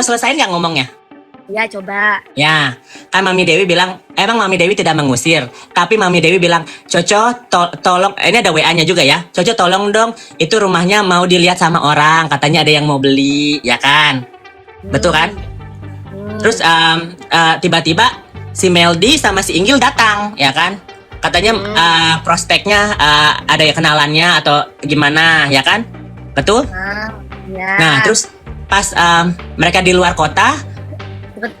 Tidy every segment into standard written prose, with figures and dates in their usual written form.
aku selesain nggak ngomongnya? Ya coba. Ya, kan Mami Dewi bilang, emang Mami Dewi tidak mengusir. Tapi Mami Dewi bilang, Coco tolong, ini ada WA-nya juga ya. Coco tolong dong, itu rumahnya mau dilihat sama orang. Katanya ada yang mau beli, ya kan? Betul kan? Terus tiba-tiba si Meldi sama si Inggil datang, ya kan? Katanya prospeknya ada ya kenalannya atau gimana, ya kan? Betul? Ya. Nah, terus pas mereka di luar kota,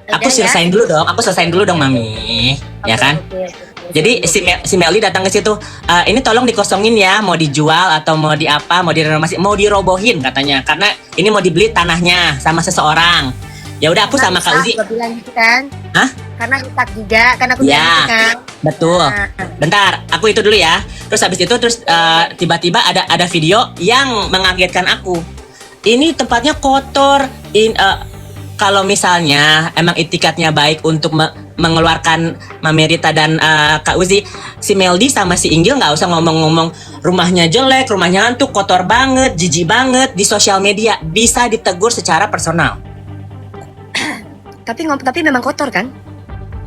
aku selesain dulu dong Mami, ya kan? Jadi si Melly datang ke situ, ini tolong dikosongin ya, mau dijual atau mau di apa, mau direnovasi, mau dirobohin katanya, karena ini mau dibeli tanahnya sama seseorang. Ya udah aku sama Kak Uzi. Bilang gitu kan? Hah? Karena rusak juga, karena aku bilang gitu kan? Betul. Bentar, aku itu dulu ya. Terus habis itu tiba-tiba ada video yang mengagetkan aku. Ini tempatnya kotor. Kalau misalnya emang itikadnya baik untuk mengeluarkan Mami Rita dan Kak Uzi, si Meldi sama si Inggil nggak usah ngomong-ngomong rumahnya jelek, rumahnya hantu, kotor banget, jijik banget di sosial media. Bisa ditegur secara personal. Tapi memang kotor kan?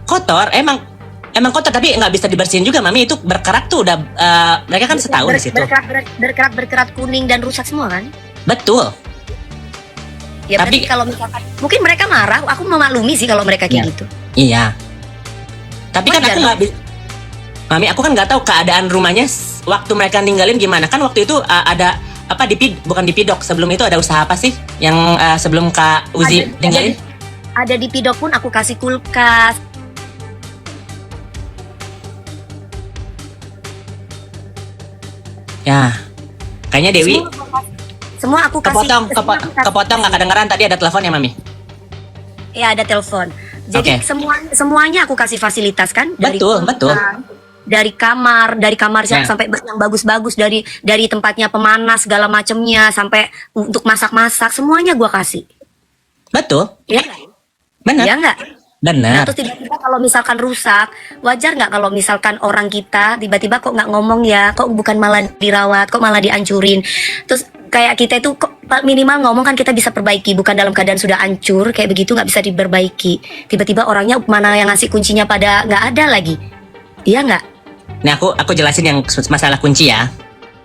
Kotor, emang kotor, tapi nggak bisa dibersihin juga Mami. Itu berkerak tuh udah mereka kan setahun di situ. Berkerak kuning dan rusak semua kan? Betul. Ya, tapi kalau misalkan mungkin mereka marah, aku memaklumi sih kalau mereka kayak gitu. Iya. Tapi kan aku nggak bisa, Mami, aku kan nggak tahu keadaan rumahnya waktu mereka ninggalin gimana. Kan waktu itu ada apa bukan di Pidok, sebelum itu ada usaha apa sih yang sebelum Kak Uzi ninggalin? Ada di Pidok pun aku kasih kulkas. Ya, kayaknya Dewi. Semua aku kasih. Kepotong nggak kedengeran tadi ada telepon ya Mami? Ya ada telepon. Jadi semuanya aku kasih fasilitas kan? Betul. Dari kamar sampai yang bagus-bagus, dari tempatnya pemanas segala macamnya sampai untuk masak-masak semuanya gua kasih. Betul. Ya. Benar. Ya enggak? Benar. Nah, terus tiba-tiba kalau misalkan rusak, wajar nggak kalau misalkan orang kita tiba-tiba kok nggak ngomong ya, kok bukan malah dirawat, kok malah dihancurin. Terus kayak kita itu kok minimal ngomong kan kita bisa perbaiki, bukan dalam keadaan sudah hancur kayak begitu nggak bisa diperbaiki. Tiba-tiba orangnya mana yang ngasih kuncinya pada nggak ada lagi. Iya nggak? Nah aku jelasin yang masalah kunci ya.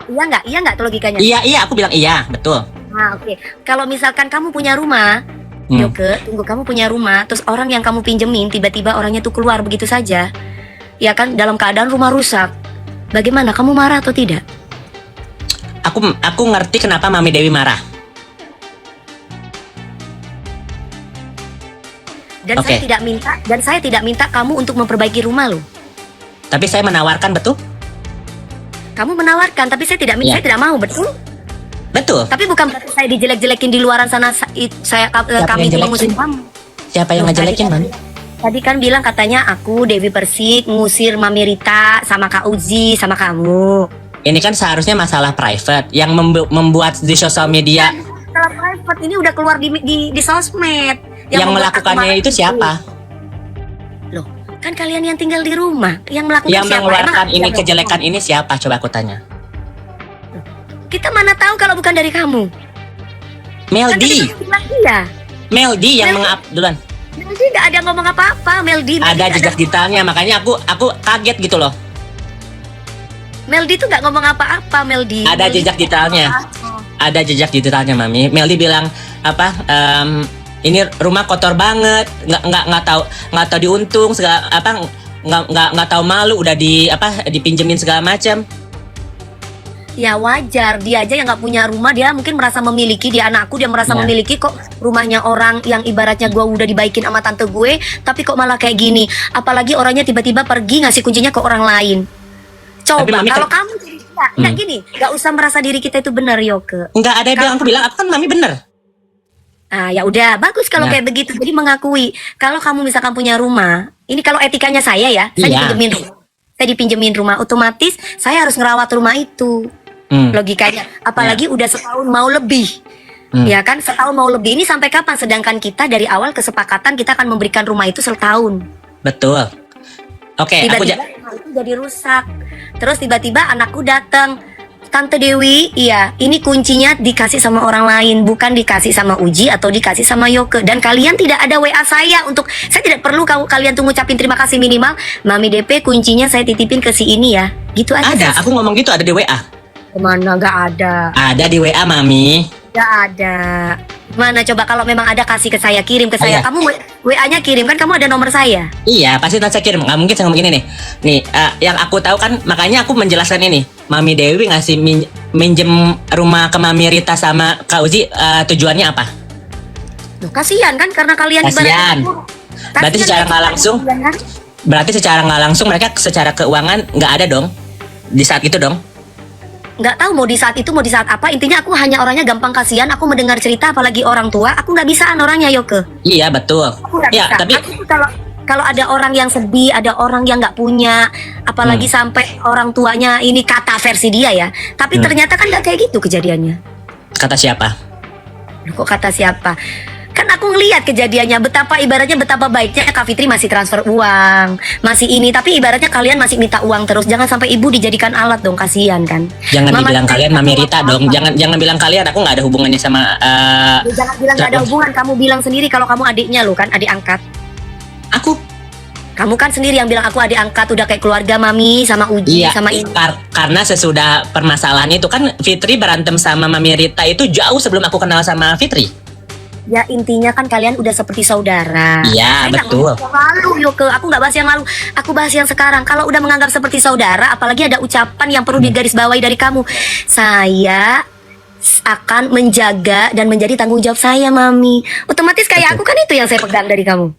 Iya nggak tuh logikanya? Iya aku bilang iya, betul. Nah oke. Kalau misalkan kamu punya rumah, Yoke, tunggu kamu punya rumah, terus orang yang kamu pinjemin tiba-tiba orangnya tuh keluar begitu saja, ya kan, dalam keadaan rumah rusak. Bagaimana, kamu marah atau tidak? Aku ngerti kenapa Mami Dewi marah. Dan saya tidak minta kamu untuk memperbaiki rumah loh. Tapi saya menawarkan, betul? Kamu menawarkan, tapi saya tidak minta, saya tidak mau, betul? Betul. Tapi bukan berarti saya dijelek-jelekin di luaran sana. Kami mengusir kamu. Siapa yang ngejelekin, Mami? Tadi kan bilang katanya aku Dewi Persik ngusir Mami Rita sama Kak Uzi sama kamu. Ini kan seharusnya masalah private yang membuat di sosial media. Masalah private ini udah keluar di sosmed. Yang melakukannya itu siapa? Loh, kan kalian yang tinggal di rumah. Yang melakukan yang siapa? Mengeluarkan ini kejelekan ini siapa? Coba aku tanya. Kita mana tahu kalau bukan dari kamu? Meldi. Kan Meldi yang duluan. Meldi nggak ada ngomong apa-apa. Meldi ada jejak digitalnya, makanya aku kaget gitu loh. Meldi tuh nggak ngomong apa-apa, Meldi. Ada jejak digitalnya. Ada jejak digitalnya, Mami. Meldi bilang apa? Ini rumah kotor banget, nggak tahu diuntung segala apa, nggak tahu malu udah dipinjemin segala macam. Ya wajar, dia aja yang nggak punya rumah, dia mungkin merasa memiliki, dia anakku, dia merasa memiliki kok rumahnya orang yang ibaratnya gue udah dibaikin sama tante gue, tapi kok malah kayak gini. Apalagi orangnya tiba-tiba pergi ngasih kuncinya ke orang lain. Coba kalau kamu jadi nggak gini, nggak usah merasa diri kita itu benar, Yoke. Nggak ada yang aku bilang, aku kan Mami bener. Ah ya udah, bagus kalau kayak begitu. Jadi mengakui kalau kamu misalkan punya rumah, ini kalau etikanya saya ya, saya dipinjemin rumah, otomatis saya harus ngerawat rumah itu. Logikanya, apalagi udah setahun mau lebih, ya kan, setahun mau lebih ini sampai kapan? Sedangkan kita dari awal kesepakatan kita akan memberikan rumah itu setahun. Betul. Oke, tiba-tiba rumah itu jadi rusak, terus tiba-tiba anakku datang, Tante Dewi, iya, ini kuncinya dikasih sama orang lain, bukan dikasih sama Uji atau dikasih sama Yoke. Dan kalian tidak ada WA saya untuk, saya tidak perlu kalian tuh ngucapin terima kasih minimal. Mami DP kuncinya saya titipin ke si ini ya, gitu aja. Ada, aku ngomong gitu ada di WA. Kemana? Gak ada. Ada di WA Mami. Gak ada. Mana coba kalau memang ada kasih ke saya, kirim ke saya. Iya. Kamu WA-nya kirim kan, kamu ada nomor saya. Iya, pasti nanti saya kirim. Nggak mungkin saya ngomong gini nih. Nih, yang aku tahu kan, makanya aku menjelaskan ini. Mami Dewi ngasih minjem rumah ke Mami Rita sama Kak Uzi, tujuannya apa? Loh, kasihan kan karena kalian Kasihan. Berarti secara nggak langsung, berarti secara nggak langsung mereka secara keuangan nggak ada dong di saat itu dong. Nggak tahu mau di saat itu mau di saat apa, intinya aku hanya orangnya gampang kasihan. Aku mendengar cerita apalagi orang tua, aku nggak bisaan orangnya, Yoke. Iya betul. Aku nggak Ya bisa. tapi Aku kalau ada orang yang sedih, ada orang yang nggak punya, apalagi sampai orang tuanya ini kata versi dia ya. Tapi ternyata kan nggak kayak gitu kejadiannya. kata siapa? Loh, kok kata siapa? Kan aku ngelihat kejadiannya, betapa baiknya Kak Fitri masih transfer uang, masih ini, tapi ibaratnya kalian masih minta uang terus. Jangan sampai ibu dijadikan alat dong, kasihan kan. Jangan Mama dibilang saya kalian Mami Rita apa-apa. dong. Jangan bilang kalian. Aku nggak ada hubungannya sama. Jangan bilang gak ada hubungan, kamu bilang sendiri kalau kamu adiknya lo kan, adik angkat. Aku. Kamu kan sendiri yang bilang aku adik angkat, udah kayak keluarga Mami sama Uji Iya, sama ini. karena sesudah permasalahan itu kan Fitri berantem sama Mami Rita itu jauh sebelum aku kenal sama Fitri. Ya intinya kan kalian udah seperti saudara. Iya, Saya nggak betul. ngomong yang lalu, Yoke. Aku nggak bahas yang lalu. Aku bahas yang sekarang. Kalau udah menganggap seperti saudara, apalagi ada ucapan yang perlu digarisbawahi dari kamu. Saya akan menjaga dan menjadi tanggung jawab saya, Mami. Otomatis kayak aku kan itu yang saya pegang dari kamu.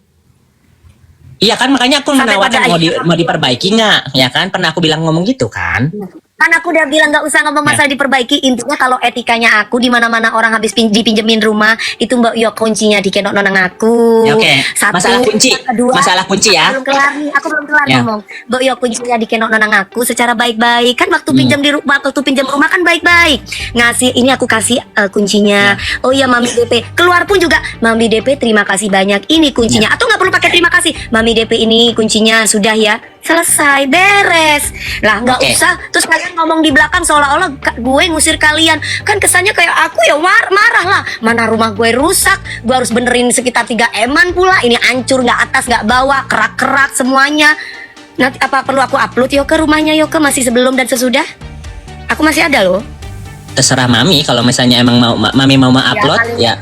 Iya kan makanya aku Sampai menawarkan pada mau diperbaiki nggak? Ya kan pernah aku bilang ngomong gitu kan? Kan aku udah bilang nggak usah ngomong masalah diperbaiki. Intinya kalau etikanya aku di mana-mana orang habis dipinjemin rumah itu Mbak Yok kuncinya dikenok nonang aku. Ya, oke. Satu, Masalah kunci. kedua, Masalah kunci ya. Aku belum kelar Ya. ngomong. Mbak Yok kuncinya dikenok nonang aku secara baik-baik. Kan waktu pinjam di rumah, waktu pinjam rumah kan baik-baik. Ngasih ini aku kasih kuncinya. Oh iya Mami DP. Keluar pun juga Mami DP terima kasih banyak. Ini kuncinya. Atau nggak perlu pakai terima kasih. Mami DP ini kuncinya sudah ya. Selesai, beres. Lah nggak Oke. usah terus kalian ngomong di belakang seolah-olah gue ngusir kalian. Kan kesannya kayak aku ya marah lah. Mana rumah gue rusak, gue harus benerin sekitar 3 M-an pula. Ini hancur, nggak atas nggak bawah, kerak-kerak semuanya. Nanti apa perlu aku upload Yoke rumahnya Yoke masih sebelum dan sesudah? Aku masih ada loh. Terserah Mami kalau misalnya emang Mami mau upload ya.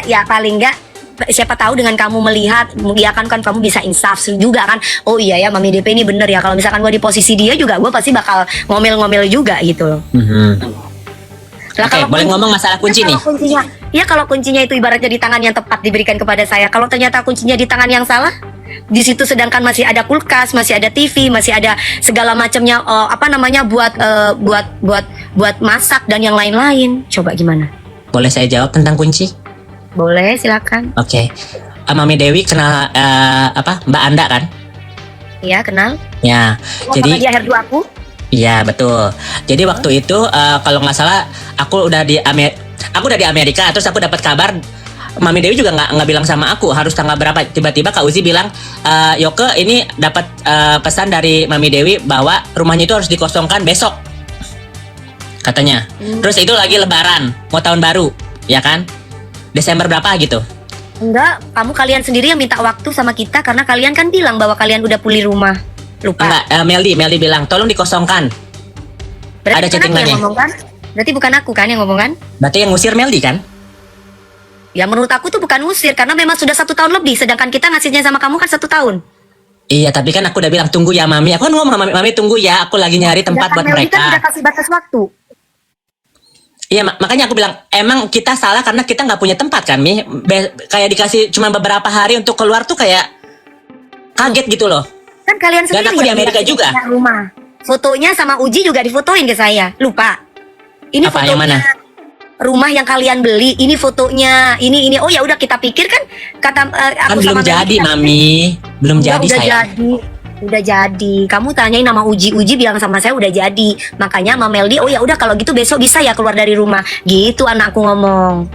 Ya paling enggak siapa tahu dengan kamu melihat ya kan kamu bisa insaf juga kan. Oh iya ya Mami DP ini bener ya, kalau misalkan gue di posisi dia juga gue pasti bakal ngomel-ngomel juga gitu loh. Lah, Oke, boleh ngomong masalah kunci nih. Kalau kuncinya itu ibaratnya di tangan yang tepat diberikan kepada saya. Kalau ternyata kuncinya di tangan yang salah, di situ sedangkan masih ada kulkas, masih ada TV, masih ada segala macamnya buat masak dan yang lain-lain. Coba gimana? Boleh saya jawab tentang kunci? Boleh, silakan. Oke. Mami Dewi kenal Mbak Anda kan? Iya, kenal. Ya. Jadi Jadi dia herdu aku. iya betul. Jadi waktu itu kalau nggak salah aku udah di Amerika, terus aku dapat kabar Mami Dewi juga nggak bilang sama aku harus tanggal berapa. Tiba-tiba Kak Uzi bilang, Yoke ini dapat pesan dari Mami Dewi bahwa rumahnya itu harus dikosongkan besok, katanya. Terus itu lagi Lebaran, mau tahun baru, ya kan? Desember berapa gitu? Enggak, kalian sendiri yang minta waktu sama kita karena kalian kan bilang bahwa kalian udah pulih rumah. Lupa. Enggak, Meldi bilang tolong dikosongkan. Berarti ada bukan aku yang chattingannya. ngomong kan? Berarti bukan aku kan yang ngomong kan? Berarti yang ngusir Meldi kan? Ya menurut aku tuh bukan usir karena memang sudah 1 tahun lebih, sedangkan kita ngasihnya sama kamu kan 1 tahun. Iya, tapi kan aku udah bilang tunggu ya Mami. Aku kan ngomong sama Mami tunggu ya, aku lagi nyari tempat buat Meldi kan udah mereka. kasih batas waktu. Iya, makanya aku bilang emang kita salah karena kita nggak punya tempat kan, Mi. Kayak dikasih cuma beberapa hari untuk keluar tuh kayak kaget gitu loh. Kan kalian Dan sendiri aku di yang Amerika bilang juga. punya rumah. Fotonya sama Uji juga difotoin ke saya. Lupa. Ini Apa, fotonya yang mana? rumah yang kalian beli. Ini fotonya. Ini. Oh ya udah kita pikir kan kata Kan aku belum sama jadi, Meldi, Mami. Belum Udah, jadi udah saya. jadi. Udah jadi. Kamu tanyain nama Uji bilang sama saya udah jadi. Makanya sama Meldi, oh ya udah kalau gitu besok bisa ya keluar dari rumah. Gitu anakku ngomong.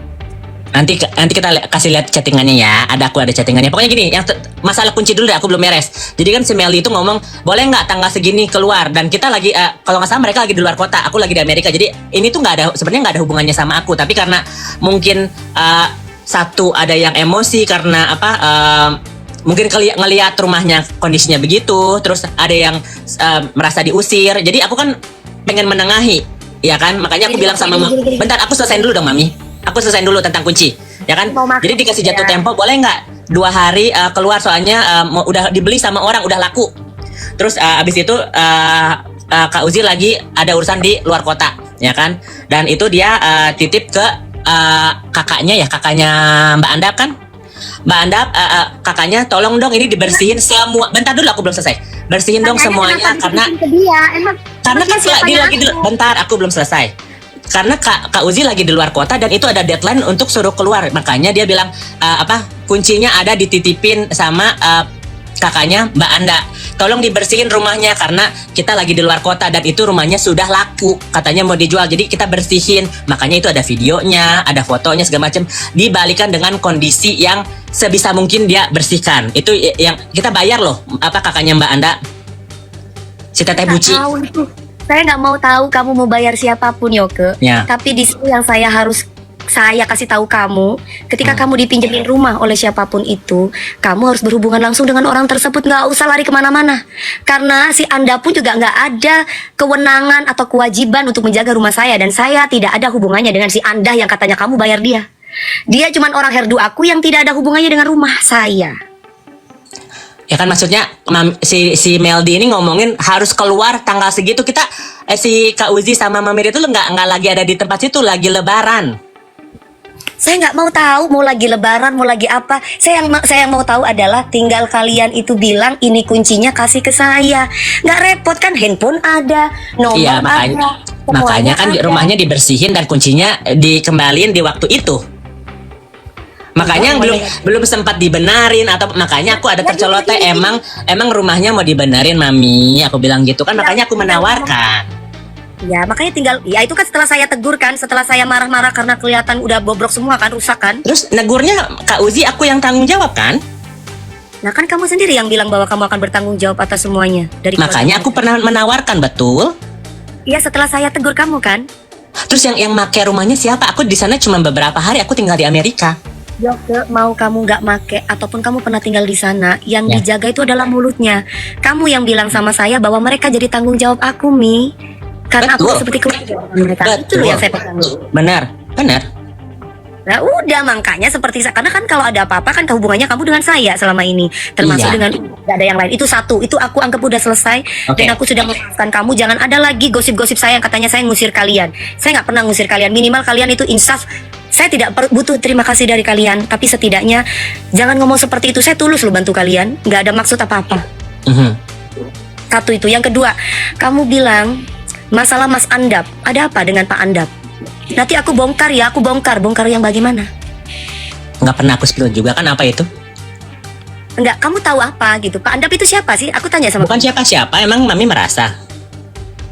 Nanti kita kasih lihat chattingannya ya. Aku ada chattingannya. Pokoknya gini, yang masalah kunci dulu deh, aku belum beres. Jadi kan si Melly itu ngomong, boleh nggak tanggal segini keluar? Dan kita lagi, kalau nggak salah mereka lagi di luar kota, aku lagi di Amerika. Jadi ini tuh sebenarnya nggak ada hubungannya sama aku. Tapi karena mungkin satu ada yang emosi karena mungkin ngelihat rumahnya kondisinya begitu, terus ada yang merasa diusir. Jadi aku kan pengen menengahi, ya kan? Makanya aku bilang sama Mami, bentar aku selesaiin dulu dong Mami. Aku selesaiin dulu tentang kunci, ya kan? Jadi dikasih jatuh tempo, boleh nggak 2 hari keluar soalnya udah dibeli sama orang, udah laku. Terus abis itu Kak Uzi lagi ada urusan di luar kota, ya kan? Dan itu dia titip ke kakaknya Mbak Andap kan? Mbak Andap, kakaknya tolong dong ini dibersihin semua. Bentar dulu, aku belum selesai. Bersihin dong semuanya karena kan dia lagi bentar, aku belum selesai. Karena Kak Uzi lagi di luar kota dan itu ada deadline untuk suruh keluar. Makanya dia bilang kuncinya ada dititipin sama kakaknya Mbak Anda. Tolong dibersihin rumahnya karena kita lagi di luar kota dan itu rumahnya sudah laku. Katanya mau dijual. Jadi kita bersihin. Makanya itu ada videonya, ada fotonya segala macam. Dibalikan dengan kondisi yang sebisa mungkin dia bersihkan. Itu yang kita bayar loh. Kakaknya Mbak Anda. Si Teteh Buci. Saya nggak mau tahu kamu mau bayar siapapun, Yoke. Ya. Tapi di sini yang saya kasih tahu kamu, ketika kamu dipinjemin rumah oleh siapapun itu, kamu harus berhubungan langsung dengan orang tersebut, nggak usah lari kemana-mana. Karena si Anda pun juga nggak ada kewenangan atau kewajiban untuk menjaga rumah saya, dan saya tidak ada hubungannya dengan si Anda yang katanya kamu bayar dia. Dia cuma orang herdu aku yang tidak ada hubungannya dengan rumah saya. Ya kan maksudnya si Meldy ini ngomongin harus keluar tanggal segitu. Kita si Kak Uzi sama Mamir itu nggak lagi ada di tempat situ, lagi lebaran. Saya nggak mau tahu mau lagi lebaran mau lagi apa. Saya yang mau tahu adalah tinggal kalian itu bilang ini kuncinya kasih ke saya. Nggak repot kan, handphone ada, nomor iya, makanya kan ada. Rumahnya dibersihin dan kuncinya dikembaliin di waktu itu. Makanya belum sempat dibenarin atau makanya aku ada tercolotnya emang rumahnya mau dibenerin Mami. Aku bilang gitu kan, makanya aku menawarkan. Ya makanya ya itu kan setelah saya tegur kan, setelah saya marah-marah karena kelihatan udah bobrok semua kan, rusak kan. Terus negurnya Kak Uzi aku yang tanggung jawab kan? Nah kan kamu sendiri yang bilang bahwa kamu akan bertanggung jawab atas semuanya. Makanya aku pernah menawarkan, betul? Iya setelah saya tegur kamu kan. Terus yang make rumahnya siapa? Aku di sana cuma beberapa hari, aku tinggal di Amerika. Yoke, mau kamu nggak make ataupun kamu pernah tinggal di sana, yang dijaga itu adalah mulutnya. Kamu yang bilang sama saya bahwa mereka jadi tanggung jawab aku, Mi. Karena betul. aku seperti keluarga mereka. Betul. Itu loh yang saya pegang. Benar. Nah udah makanya seperti karena kan kalau ada apa-apa kan hubungannya kamu dengan saya selama ini, termasuk dengan gak ada yang lain. Itu satu, itu aku anggap udah selesai. Dan aku sudah memaafkan kamu. Jangan ada lagi gosip-gosip saya yang katanya saya ngusir kalian. Saya nggak pernah ngusir kalian. Minimal kalian itu insaf. Saya tidak butuh terima kasih dari kalian, tapi setidaknya jangan ngomong seperti itu. Saya tulus loh bantu kalian, nggak ada maksud apa-apa. Satu itu. Yang kedua, kamu bilang masalah Mas Andap. Ada apa dengan Pak Andap? Nanti aku bongkar ya, bongkar yang bagaimana? Nggak pernah aku spill juga kan, apa itu? Enggak, kamu tahu apa gitu? Pak Andap itu siapa sih? Aku tanya sama Bukan siapa-siapa, emang Mami merasa?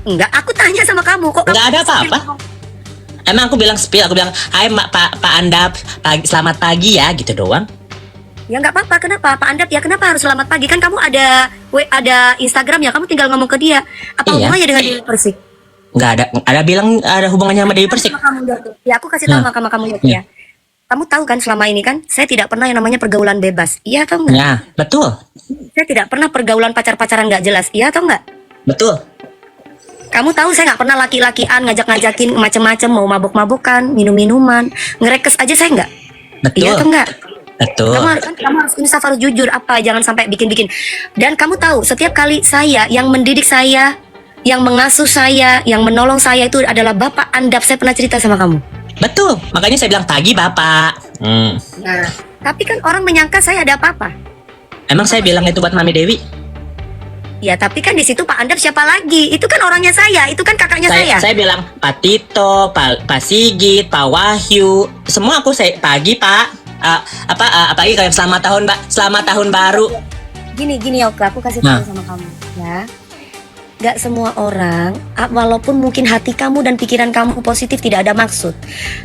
Enggak, aku tanya sama kamu kok. Nggak ada apa-apa. Emang aku bilang spill, aku bilang, hai Pak Andap, selamat pagi ya, gitu doang. Ya nggak apa-apa, kenapa? Pak Andap ya kenapa harus selamat pagi? Kan kamu ada Instagramnya, kamu tinggal ngomong ke dia. Apa hubungannya dengan Dewi Persik? Nggak ada bilang ada hubungannya sama Dewi Persik. Ya aku kasih tahu sama kamu ya. Kamu tahu kan selama ini kan, saya tidak pernah yang namanya pergaulan bebas. Iya atau enggak? Ya, betul. Saya tidak pernah pergaulan pacar-pacaran nggak jelas. Iya atau enggak? Betul. Kamu tahu saya nggak pernah laki-lakian ngajak-ngajakin macam-macam, mau mabuk-mabukan, minum-minuman, ngerekes aja saya nggak. Betul. Iya atau enggak? Betul. Kamu harus insaf, harus jujur apa, jangan sampai bikin-bikin. Dan kamu tahu setiap kali saya yang mendidik saya, yang mengasuh saya, yang menolong saya itu adalah Bapak Andap. Saya pernah cerita sama kamu. Betul. Makanya saya bilang pagi Bapak. Nah, tapi kan orang menyangka saya ada apa-apa. Emang saya bilang itu buat Mami Dewi? Ya, tapi kan di situ Pak Andap siapa lagi? Itu kan orangnya saya, itu kan kakaknya saya. Saya bilang Pak Tito, Pak Sigit, Pak Wahyu, semua saya pagi Pak. Apalagi kayak selamat tahun baru. Gini Yoke, aku kasih tahu sama kamu ya. Gak semua orang, walaupun mungkin hati kamu dan pikiran kamu positif, tidak ada maksud.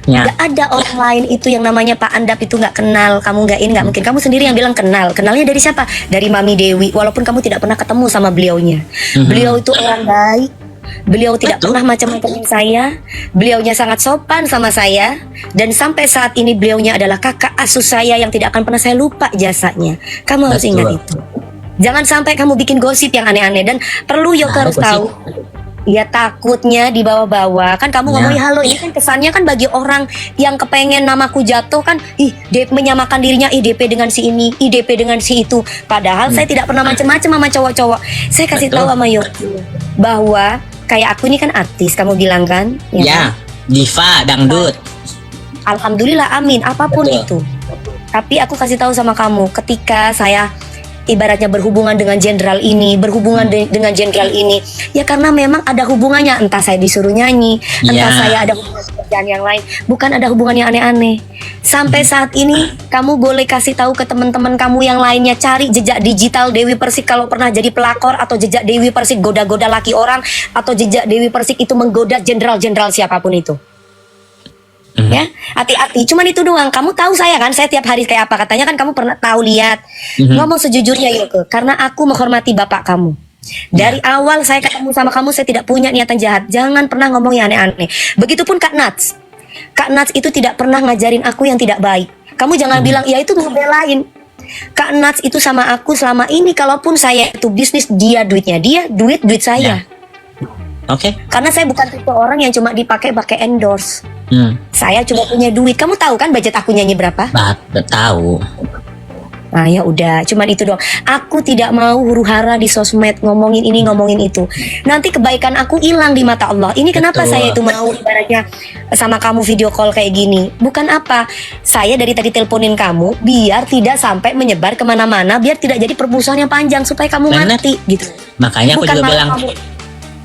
Ya. Gak ada orang lain itu yang namanya Pak Andap itu gak kenal, kamu gak ini, gak mungkin. Kamu sendiri yang bilang kenal. Kenalnya dari siapa? Dari Mami Dewi, walaupun kamu tidak pernah ketemu sama beliaunya. Beliau itu orang baik. Beliau tidak pernah macam-macam saya. Beliaunya sangat sopan sama saya. Dan sampai saat ini beliaunya adalah kakak asuh saya yang tidak akan pernah saya lupa jasanya. Kamu harus ingat itu. Jangan sampai kamu bikin gosip yang aneh-aneh. Dan perlu Yoga harus tahu, ya takutnya dibawa-bawa. Kan kamu ngomongin halo, ini kan kesannya kan bagi orang yang kepengen namaku jatuh kan, menyamakan dirinya IDP dengan si ini, IDP dengan si itu. Padahal saya tidak pernah macam-macam sama cowok-cowok. Saya kasih tahu sama Yoga bahwa kayak aku ini kan artis, kamu bilang kan? Ya, diva, dangdut. Alhamdulillah, amin, apapun itu. Tapi aku kasih tahu sama kamu, ketika saya ibaratnya berhubungan dengan jenderal ini, berhubungan dengan jenderal ini, ya karena memang ada hubungannya. Entah saya disuruh nyanyi, entah saya ada hubungan pekerjaan yang lain, bukan ada hubungan yang aneh-aneh. Sampai saat ini kamu boleh kasih tahu ke teman-teman kamu yang lainnya, cari jejak digital Dewi Persik kalau pernah jadi pelakor, atau jejak Dewi Persik goda-goda laki orang, atau jejak Dewi Persik itu menggoda jenderal-jenderal siapapun itu. Ya, hati-hati. Cuman itu doang. Kamu tahu saya kan, saya tiap hari kayak apa, katanya kan kamu pernah tahu lihat. Ngomong sejujurnya Yoko, karena aku menghormati bapak kamu. Dari awal saya ketemu sama kamu, saya tidak punya niatan jahat. Jangan pernah ngomong yang aneh-aneh. Begitupun Kak Nats. Kak Nats itu tidak pernah ngajarin aku yang tidak baik. Kamu jangan bilang ya itu ngebelain. Kak Nats itu sama aku selama ini, kalaupun saya itu bisnis, dia duitnya, dia duit saya. Oke. Karena saya bukan tipe orang yang cuma dipakai endorse. Saya cuma punya duit. Kamu tahu kan budget aku nyanyi berapa? Tahu. Nah ya udah, cuman itu doang. Aku tidak mau huru hara di sosmed, ngomongin ini ngomongin itu. Nanti kebaikan aku hilang di mata Allah. Ini kenapa saya itu mau ibaratnya sama kamu video call kayak gini. Bukan apa, saya dari tadi teleponin kamu biar tidak sampai menyebar kemana-mana, biar tidak jadi permusuhan yang panjang, supaya kamu mati gitu. Makanya aku Bukan juga bilang kamu.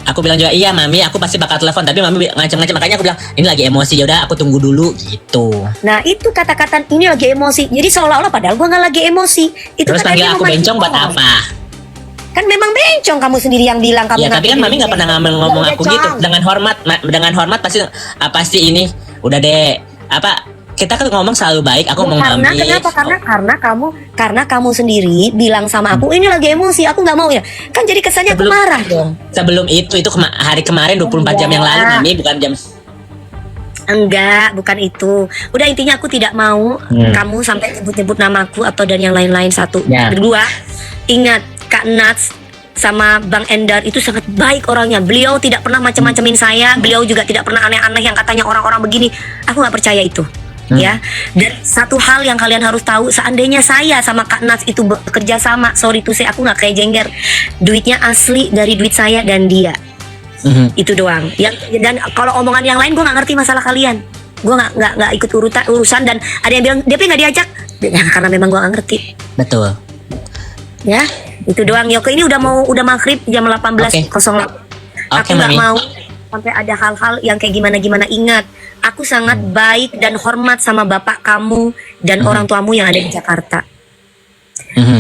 Aku bilang juga, iya Mami, aku pasti bakal telepon. Tapi Mami ngancam-ngancam, makanya aku bilang, ini lagi emosi, yaudah aku tunggu dulu gitu. Nah itu kata-kata ini lagi emosi. Jadi seolah-olah padahal gua nggak lagi emosi. Itu terus panggil aku bencong buat apa? Kan memang bencong, kamu sendiri yang bilang kamu. Ya tapi kan Mami nggak pernah ngomong aku gitu. Dengan hormat pasti ini. Udah deh, kita kan ngomong selalu baik. Aku mau Mami. Kenapa? Karena kamu sendiri bilang sama aku, ini lagi emosi, aku nggak mau ya. Kan jadi kesannya aku marah dong. Sebelum itu hari kemarin 24 jam yang lalu Mami, bukan jam. Enggak, bukan itu. Udah, intinya aku tidak mau kamu sampai nyebut-nyebut namaku atau dan yang lain-lain. Satu. Kedua, ingat Kak Nats sama Bang Endar itu sangat baik orangnya. Beliau tidak pernah macam-macamin saya. Beliau juga tidak pernah aneh-aneh yang katanya orang-orang begini. Aku nggak percaya itu. Ya, dan satu hal yang kalian harus tahu, seandainya saya sama Kak Nats itu bekerja sama, sorry tuh aku nggak kayak jengger, duitnya asli dari duit saya dan dia. Itu doang. Dan kalau omongan yang lain gue nggak ngerti masalah kalian. Gue nggak ikut urusan. Dan ada yang bilang DP nggak diajak, ya, karena memang gue nggak ngerti. Betul. Ya, itu doang. Yoko, ini udah maghrib jam 18.08. Aku nggak mau sampai ada hal-hal yang kayak gimana-gimana. Ingat, aku sangat baik dan hormat sama bapak kamu dan orang tuamu yang ada di Jakarta.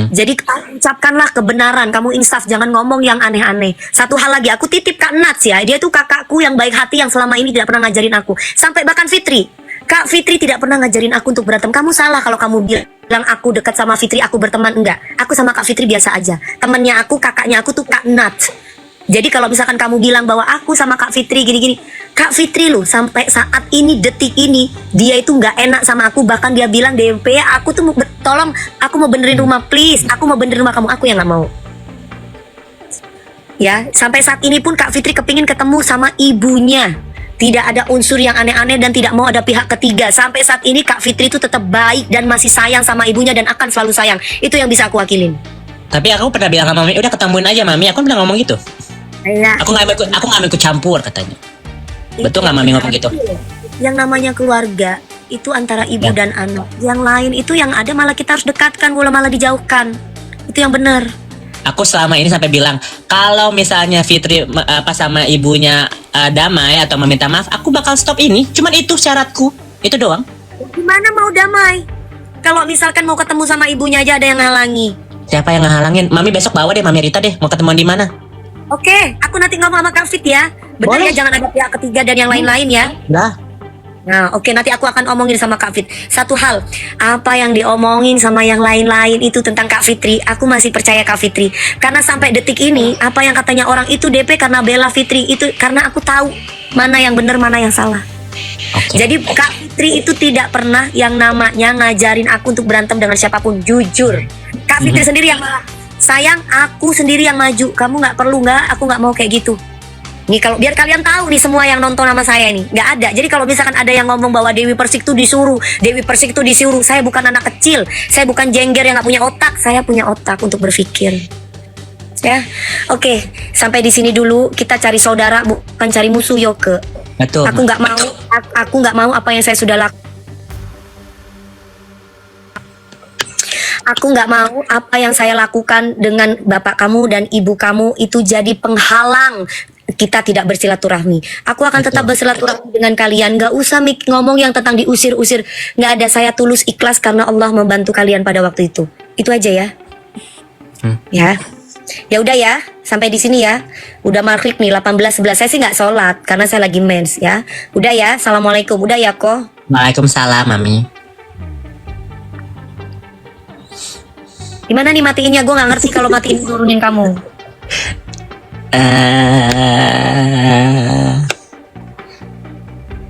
Jadi ucapkanlah kebenaran, kamu insaf, jangan ngomong yang aneh-aneh. Satu hal lagi, aku titip Kak Nats ya, dia tuh kakakku yang baik hati yang selama ini tidak pernah ngajarin aku. Sampai bahkan Fitri, Kak Fitri tidak pernah ngajarin aku untuk berantem. Kamu salah kalau kamu bilang aku dekat sama Fitri, aku berteman. Enggak, aku sama Kak Fitri biasa aja. Temannya aku, kakaknya aku tuh Kak Nats. Jadi kalau misalkan kamu bilang bahwa aku sama Kak Fitri gini-gini, Kak Fitri loh sampai saat ini, detik ini, dia itu nggak enak sama aku. Bahkan dia bilang, DP ya, aku tuh tolong, aku mau benerin rumah, please, aku mau benerin rumah kamu. Aku yang nggak mau. Ya, sampai saat ini pun Kak Fitri kepingin ketemu sama ibunya. Tidak ada unsur yang aneh-aneh dan tidak mau ada pihak ketiga. Sampai saat ini Kak Fitri itu tetap baik dan masih sayang sama ibunya dan akan selalu sayang. Itu yang bisa aku wakilin. Tapi aku pernah bilang sama Mami, udah ketemuin aja Mami. Aku bilang ngomong gitu. Ya. Aku nggak mau ikut campur katanya. Betul nggak Mami ngomong gitu? Yang namanya keluarga itu antara ibu dan anak. Yang lain itu yang ada malah kita harus dekatkan, malah dijauhkan. Itu yang benar. Aku selama ini sampai bilang, kalau misalnya Fitri sama ibunya damai atau meminta maaf, aku bakal stop ini. Cuman itu syaratku, itu doang. Gimana mau damai? Kalau misalkan mau ketemu sama ibunya aja ada yang ngalangi. Siapa yang ngehalangin? Mami besok bawa deh Mami Rita deh, mau ketemuan di mana? Oke, aku nanti ngomong sama Kak Fit ya. Benar Boleh. ya, jangan ada pihak ketiga dan yang lain-lain ya. Dah. Nah, oke, nanti aku akan omongin sama Kak Fit. Satu hal, apa yang diomongin sama yang lain-lain itu tentang Kak Fitri, aku masih percaya Kak Fitri. Karena sampai detik ini, apa yang katanya orang itu DP karena bela Fitri, itu karena aku tahu mana yang benar, mana yang salah. Oke. Jadi Kak Fitri itu tidak pernah yang namanya ngajarin aku untuk berantem dengan siapapun, jujur. Kak Fitri sendiri yang malah, sayang aku sendiri yang maju, kamu nggak perlu, nggak, aku nggak mau kayak gitu. Nih kalau biar kalian tahu nih semua yang nonton sama saya nih, nggak ada. Jadi kalau misalkan ada yang ngomong bahwa Dewi Persik tuh disuruh, Dewi Persik tuh disuruh, saya bukan anak kecil, saya bukan jengger yang nggak punya otak, saya punya otak untuk berpikir. Ya, oke, sampai di sini dulu. Kita cari saudara, bukan cari musuh, Yoke. Betul. Aku nggak mau, aku nggak mau apa yang saya sudah lakukan. Aku nggak mau apa yang saya lakukan dengan bapak kamu dan ibu kamu itu jadi penghalang kita tidak bersilaturahmi. Aku akan tetap bersilaturahmi dengan kalian. Gak usah ngomong yang tentang diusir-usir. Gak ada, saya tulus ikhlas karena Allah membantu kalian pada waktu itu. Itu aja ya. Ya. Ya udah ya, sampai di sini ya. Udah maghrib nih 18:11. Saya sih nggak sholat karena saya lagi mens ya. Udah ya, assalamualaikum. Udah ya kok. Waalaikumsalam, Mami. Gimana nih matiinnya? Gue nggak ngerti kalau matiin turunin kamu.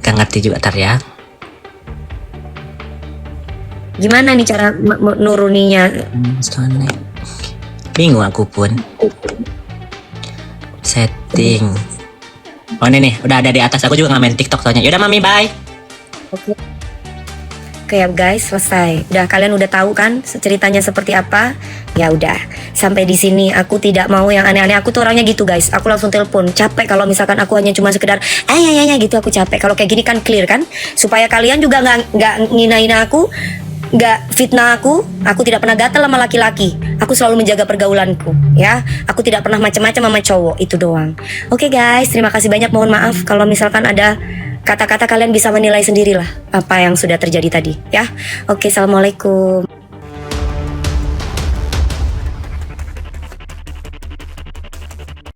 Gak ngerti juga tar ya. Gimana nih cara nuruninya? Soalnya bingung aku pun. Setting. Oh ini nih, udah ada di atas. Aku juga nggak main TikTok soalnya. Yaudah Mami, bye. Oke. Oke ya guys, selesai. Udah, kalian udah tahu kan ceritanya seperti apa? Ya udah, sampai di sini. Aku tidak mau yang aneh-aneh. Aku tuh orangnya gitu guys. Aku langsung telepon. Capek kalau misalkan aku hanya cuma sekedar ya gitu, aku capek. Kalau kayak gini kan clear kan? Supaya kalian juga nggak nginain aku, nggak fitnah aku. Aku tidak pernah gatel sama laki-laki. Aku selalu menjaga pergaulanku, ya. Aku tidak pernah macam-macam sama cowok, itu doang. Oke guys, terima kasih banyak. Mohon maaf kalau misalkan ada kata-kata, kalian bisa menilai sendirilah apa yang sudah terjadi tadi, ya. Oke, assalamualaikum.